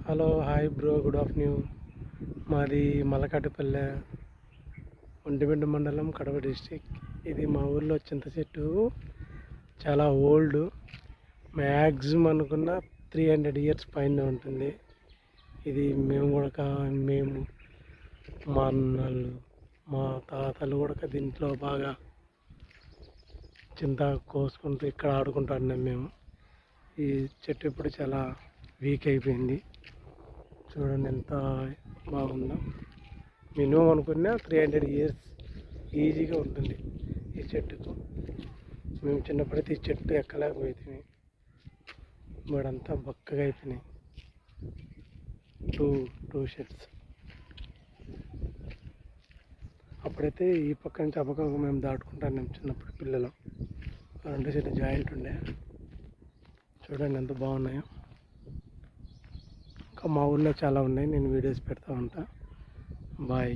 Hello hi bro, good afternoon. మాది మలకాటిపల్లె, ఒంటిమిట్ట మండలం, Kadapa district. ఇది మా ఊర్లో చింత చెట్టు చాలా ఓల్డ్, మ్యాక్సిమం అనుకున్న 300 years పైన ఉంటుంది. ఇది మేము మా అన్నలు, మా తాతలు కూడా దీంట్లో బాగా చింత కోసుకుంటూ ఇక్కడ ఆడుకుంటున్నాం మేము. ఈ చెట్టు ఇప్పుడు చాలా వీక్ అయిపోయింది. చూడండి ఎంత బాగుందో. మినిమం అనుకున్నా 300 years ఈజీగా ఉంటుంది ఈ చెట్టుకు. మేము చిన్నప్పుడైతే ఈ చెట్టు ఎక్కలేకపోయింది, ఇప్పుడంతా బక్కగా అయిపోయినాయి. Two sheds. అప్పుడైతే ఈ పక్క నుంచి ఆ పక్క మేము దాటుకుంటాం చిన్నప్పుడు పిల్లలు. రెండు చెట్టు జాయింట్ ఉండే. చూడండి ఎంత బాగున్నాయో. ఇంకా మా ఊళ్ళో చాలా ఉన్నాయి, నేను వీడియోస్ పెడతా ఉంటా. బాయ్.